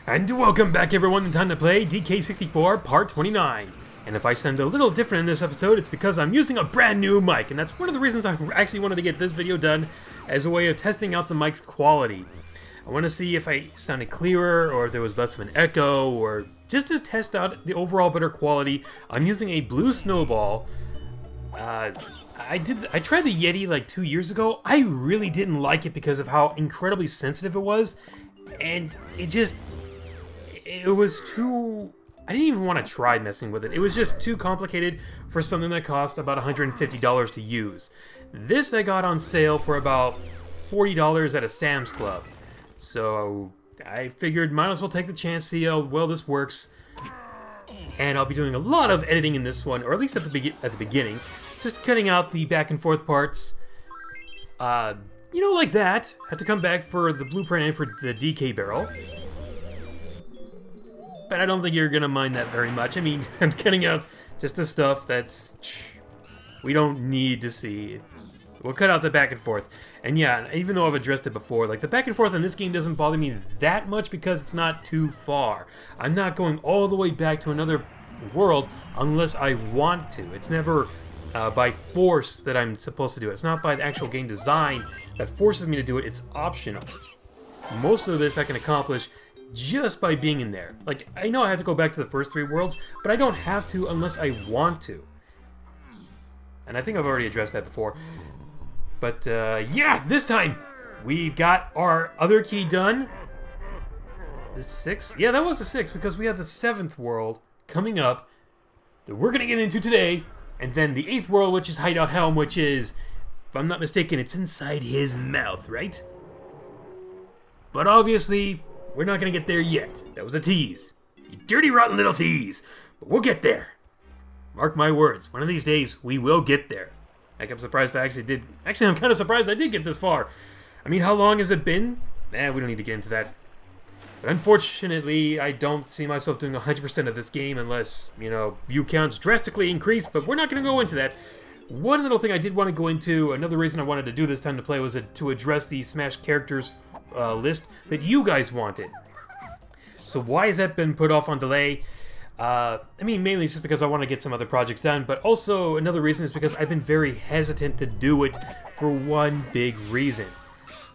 And welcome back everyone to Time to Play DK64 Part 29. And if I sound a little different in this episode, it's because I'm using a brand new mic, and that's one of the reasons I actually wanted to get this video done as a way of testing out the mic's quality. I want to see if I sounded clearer, or if there was less of an echo, or just to test out the overall better quality. I'm using a Blue Snowball. I tried the Yeti like 2 years ago. I really didn't like it because of how incredibly sensitive it was, and it was too... I didn't even want to try messing with it. It was just too complicated for something that cost about $150 to use. This I got on sale for about $40 at a Sam's Club. So I figured might as well take the chance, see how well this works. And I'll be doing a lot of editing in this one, or at least at the beginning. Just cutting out the back and forth parts. You know, like that. Had to come back for the blueprint and for the DK barrel. But I don't think you're gonna mind that very much. I mean, I'm cutting out just the stuff that's... we don't need to see. We'll cut out the back and forth. And yeah, even though I've addressed it before, like the back and forth in this game doesn't bother me that much because it's not too far. I'm not going all the way back to another world unless I want to. It's never by force that I'm supposed to do it. It's not by the actual game design that forces me to do it. It's optional. Most of this I can accomplish just by being in there. Like, I know I have to go back to the first 3 worlds, but I don't have to unless I want to. And I think I've already addressed that before. But, yeah, this time we've got our other key done. The 6th? Yeah, that was the 6th, because we have the 7th world coming up that we're going to get into today. And then the 8th world, which is Hideout Helm, which is, if I'm not mistaken, it's inside his mouth, right? But obviously... we're not gonna get there yet. That was a tease. You dirty, rotten little tease. But we'll get there. Mark my words. One of these days, we will get there. Heck, I'm surprised I actually did. Actually, I'm kind of surprised I did get this far. I mean, how long has it been? We don't need to get into that. But unfortunately, I don't see myself doing 100% of this game unless, you know, view counts drastically increase. But we're not gonna go into that. One little thing I did want to go into, another reason I wanted to do this Time to Play, was to address the Smash characters list that you guys wanted. So why has that been put off on delay? I mean, mainly it's just because I want to get some other projects done, but also another reason is because I've been very hesitant to do it for one big reason.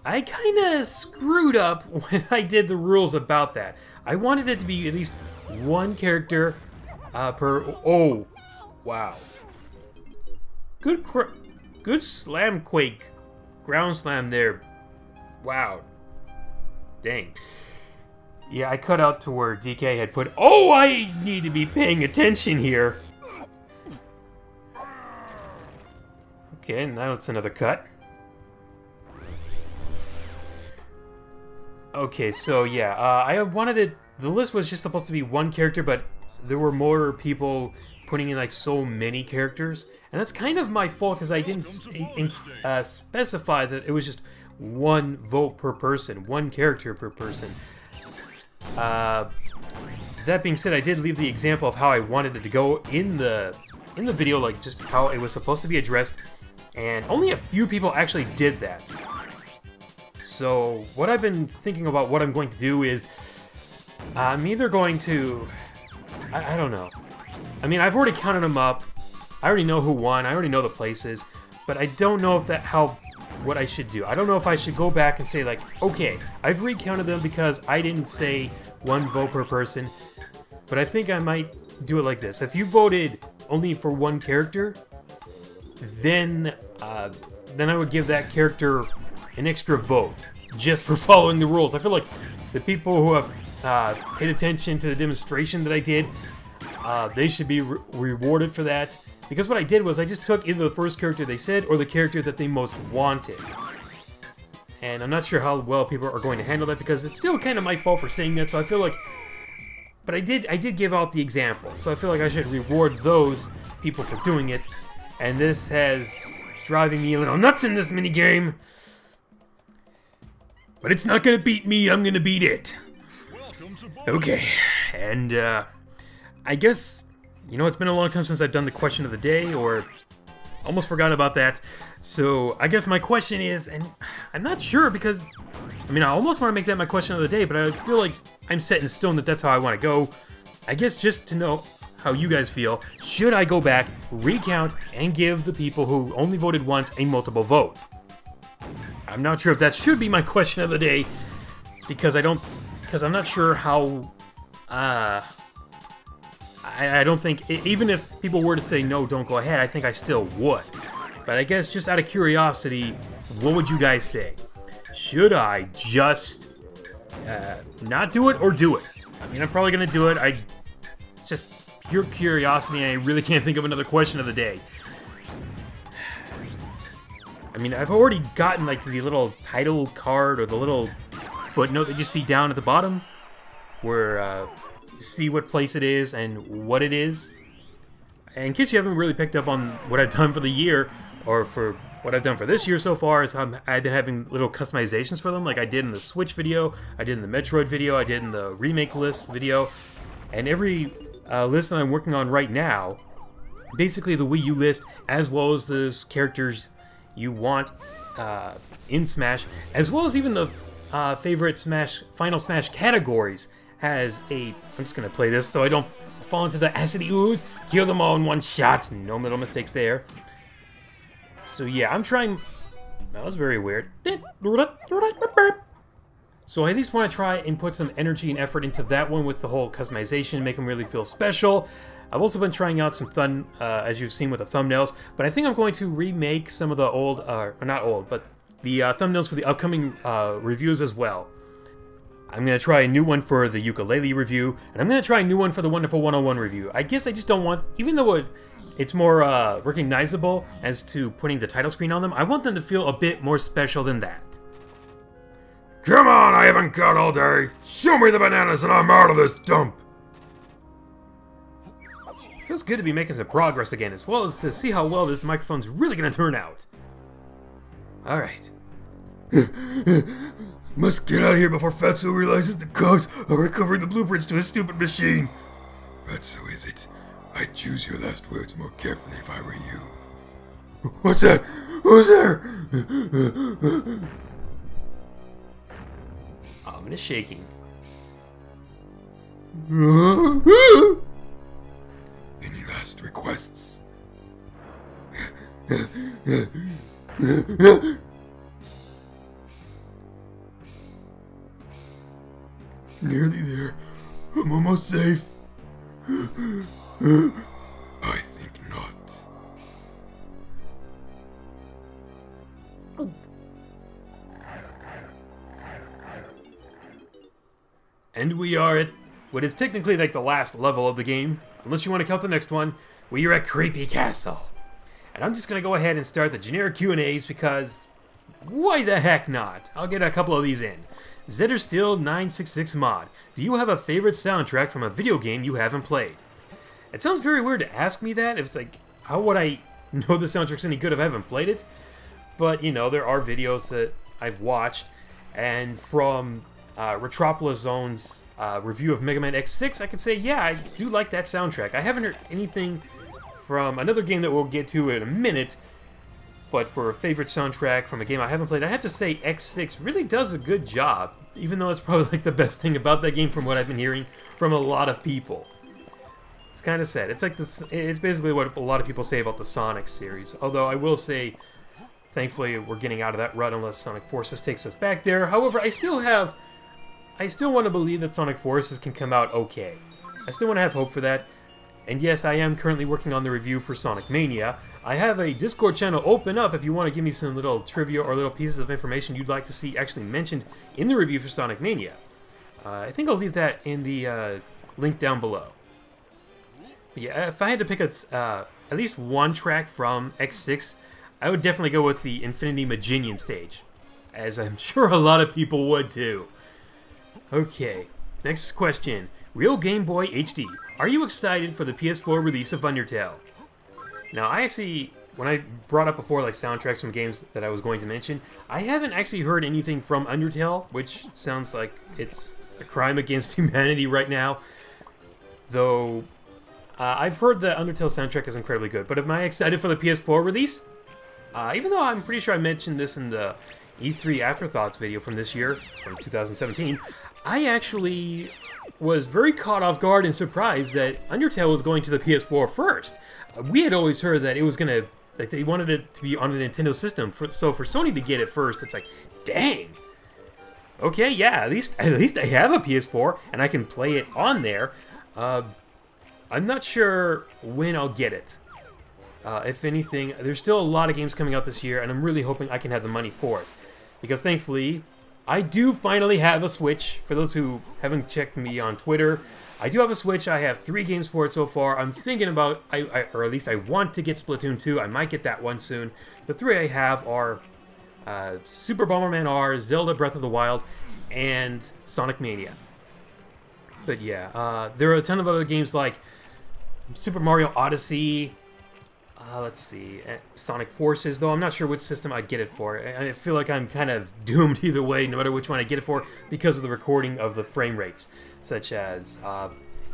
I kind of screwed up when I did the rules about that. I wanted it to be at least one character per... oh, wow. Good slam quake. Ground slam there. Wow. Dang. Yeah, I cut out to where DK had put... oh, I need to be paying attention here. Okay, now it's another cut. Okay, so yeah, I wanted it... the list was just supposed to be one character, but there were more people putting in like so many characters. And that's kind of my fault because I didn't specify that it was just one vote per person, one character per person. That being said, I did leave the example of how I wanted it to go in the video, like just how it was supposed to be addressed, and only a few people actually did that. So what I've been thinking about what I'm going to do is I'm either going to... I don't know. I mean, I've already counted them up. I already know who won. I already know the places, but I don't know if what I should do. I don't know if I should go back and say, like, okay, I've recounted them because I didn't say one vote per person, but I think I might do it like this. If you voted only for one character, then I would give that character an extra vote just for following the rules. I feel like the people who have paid attention to the demonstration that I did, they should be rewarded for that. Because what I did was I just took either the first character they said or the character that they most wanted. And I'm not sure how well people are going to handle that because it's still kind of my fault for saying that, so I feel like... but I did give out the example, so I feel like I should reward those people for doing it. And this has driving me a little nuts in this minigame. But it's not gonna beat me, I'm gonna beat it. Okay, and I guess... you know, it's been a long time since I've done the question of the day, or Almost forgot about that. So I guess my question is, and I'm not sure because, I mean, I almost want to make that my question of the day, but I feel like I'm set in stone that that's how I want to go. I guess just to know how you guys feel, should I go back, recount, and give the people who only voted once a multiple vote? I'm not sure if that should be my question of the day, because I'm not sure how, I don't think, even if people were to say no, don't go ahead, I think I still would. But I guess just out of curiosity, what would you guys say? Should I just not do it or do it? I mean, I'm probably going to do it. It's just pure curiosity, and I really can't think of another question of the day. I mean, I've already gotten, like, the little title card or the little footnote that you see down at the bottom where you see what place it is and what it is. And in case you haven't really picked up on what I've done for the year, or for what I've done for this year so far, is I've been having little customizations for them, like I did in the Switch video, I did in the Metroid video, I did in the remake list video, and every list that I'm working on right now, basically the Wii U list, as well as the characters you want in Smash, as well as even the favorite Final Smash categories, has a... I'm just going to play this so I don't fall into the acidy ooze. Kill them all in one shot. No middle mistakes there. So yeah, I'm trying... That was very weird. So I at least want to try and put some energy and effort into that one with the whole customization, make them really feel special. I've also been trying out some fun, as you've seen with the thumbnails, but I think I'm going to remake some of the old, or not old, but the thumbnails for the upcoming reviews as well. I'm going to try a new one for the ukulele review, and I'm going to try a new one for the Wonderful 101 review. I guess I just don't want, even though it's more recognizable as to putting the title screen on them, I want them to feel a bit more special than that. Come on, I haven't got all day. Show me the bananas and I'm out of this dump. Feels good to be making some progress again, as well as to see how well this microphone's really going to turn out. Alright. Must get out of here before Fatso realizes the cogs are recovering the blueprints to his stupid machine. Fatso, is it? I'd choose your last words more carefully if I were you. What's that? Who's there? Ominous shaking. Any last requests? Nearly there. I'm almost safe. I think not. And we are at what is technically like the last level of the game, unless you want to count the next one. We are at Creepy Castle. And I'm just going to go ahead and start the generic Q&As because why the heck not? I'll get a couple of these in. Zetterstill966 Mod, do you have a favorite soundtrack from a video game you haven't played? It sounds very weird to ask me that. It's like, how would I know the soundtrack's any good if I haven't played it? But, you know, there are videos that I've watched, and from Retropolis Zone's review of Mega Man X6, I could say, yeah, I do like that soundtrack. I haven't heard anything from another game that we'll get to in a minute, but for a favorite soundtrack from a game I haven't played, I have to say X6 really does a good job, even though it's probably like the best thing about that game from what I've been hearing from a lot of people. It's kind of sad. It's like this. It's basically what a lot of people say about the Sonic series. Although I will say, thankfully, we're getting out of that rut unless Sonic Forces takes us back there. However, I still want to believe that Sonic Forces can come out okay. I still want to have hope for that. And yes, I am currently working on the review for Sonic Mania. I have a Discord channel open up if you want to give me some little trivia or little pieces of information you'd like to see actually mentioned in the review for Sonic Mania. I think I'll leave that in the link down below. But yeah, if I had to pick at least one track from X6, I would definitely go with the Infinity Maginian stage, as I'm sure a lot of people would too. Okay, next question. Real Game Boy HD, are you excited for the PS4 release of Undertale? Now, I actually, when I brought up before like soundtracks from games that I was going to mention, I haven't actually heard anything from Undertale, which sounds like it's a crime against humanity right now. Though, I've heard the Undertale soundtrack is incredibly good, but am I excited for the PS4 release? Even though I'm pretty sure I mentioned this in the E3 Afterthoughts video from this year, from 2017, I actually was very caught off guard and surprised that Undertale was going to the PS4 first. We had always heard that it was gonna, like, they wanted it to be on a Nintendo system, so for Sony to get it first, it's like, dang. Okay, yeah, at least I have a PS4, and I can play it on there. I'm not sure when I'll get it. If anything, there's still a lot of games coming out this year, and I'm really hoping I can have the money for it. Because thankfully, I do finally have a Switch. For those who haven't checked me on Twitter, I do have a Switch. I have 3 games for it so far. I'm thinking about, or at least I want to get Splatoon 2. I might get that one soon. The 3 I have are Super Bomberman R, Zelda Breath of the Wild, and Sonic Mania. But yeah, there are a ton of other games like Super Mario Odyssey, let's see, Sonic Forces, though I'm not sure which system I'd get it for. I feel like I'm kind of doomed either way, no matter which one I get it for, because of the recording of the frame rates. Such as,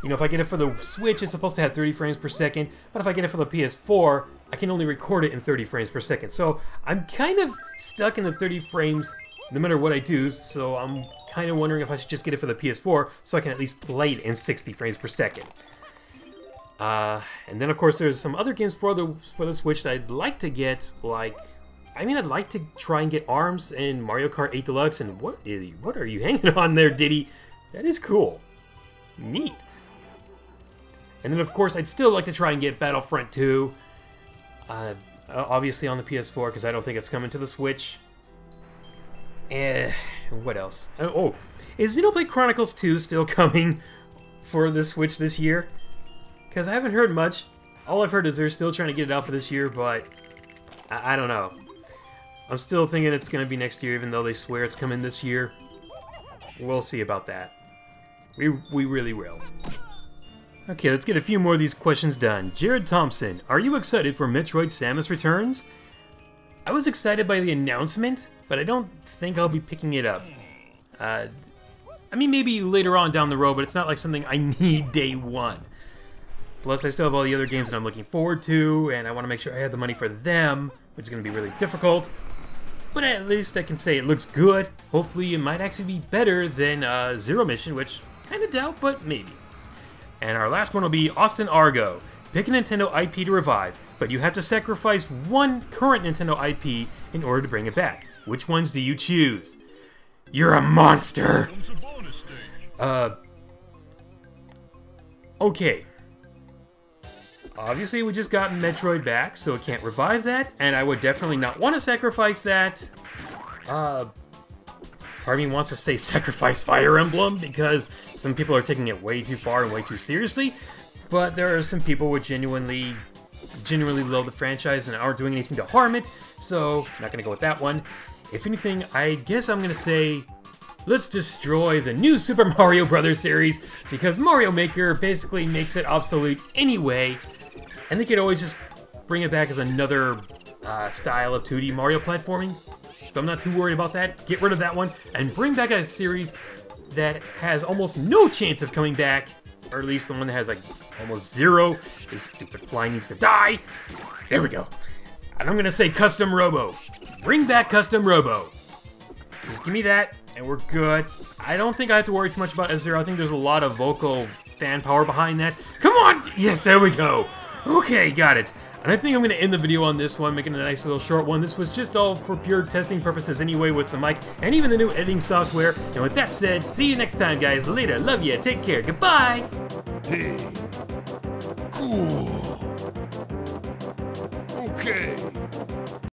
you know, if I get it for the Switch, it's supposed to have 30 frames per second, but if I get it for the PS4, I can only record it in 30 frames per second. So I'm kind of stuck in the 30 frames no matter what I do, so I'm kind of wondering if I should just get it for the PS4 so I can at least play it in 60 frames per second. And then of course there's some other games for the Switch that I'd like to get, like, I mean, I'd like to try and get ARMS and Mario Kart 8 Deluxe, and what are you hanging on there, Diddy? That is cool. Neat. And then of course I'd still like to try and get Battlefront 2, obviously on the PS4 because I don't think it's coming to the Switch. What else? Oh, is Xenoblade Chronicles 2 still coming for the Switch this year? Because I haven't heard much. All I've heard is they're still trying to get it out for this year, but I don't know. I'm still thinking it's going to be next year, even though they swear it's coming this year. We'll see about that. We really will. Okay, let's get a few more of these questions done. Jared Thompson, are you excited for Metroid Samus Returns? I was excited by the announcement, but I don't think I'll be picking it up. I mean, maybe later on down the road, but it's not like something I need day one. Plus, I still have all the other games that I'm looking forward to, and I want to make sure I have the money for them, which is going to be really difficult. But at least I can say it looks good. Hopefully, it might actually be better than Zero Mission, which I kind of doubt, but maybe. And our last one will be Austin Argo. Pick a Nintendo IP to revive, but you have to sacrifice one current Nintendo IP in order to bring it back. Which ones do you choose? You're a monster! Okay. Obviously, we just got Metroid back, so it can't revive that, and I would definitely not want to sacrifice that. Part of me wants to say sacrifice Fire Emblem, because some people are taking it way too far and way too seriously, but there are some people who genuinely love the franchise and aren't doing anything to harm it, so I'm not going to go with that one. If anything, I guess I'm going to say, let's destroy the new Super Mario Bros. Series, because Mario Maker basically makes it obsolete anyway, and they could always just bring it back as another style of 2D Mario platforming. So I'm not too worried about that. Get rid of that one, and bring back a series that has almost no chance of coming back, or at least the one that has like almost zero. This stupid fly needs to die. There we go. And I'm going to say Custom Robo. Bring back Custom Robo. Just give me that, and we're good. I don't think I have to worry too much about S0. I think there's a lot of vocal fan power behind that. Come on! Yes, there we go. Okay, got it. And I think I'm going to end the video on this one, making a nice little short one. This was just all for pure testing purposes anyway with the mic and even the new editing software. And with that said, see you next time, guys. Later. Love ya. Take care. Goodbye. Hey. Cool. Okay.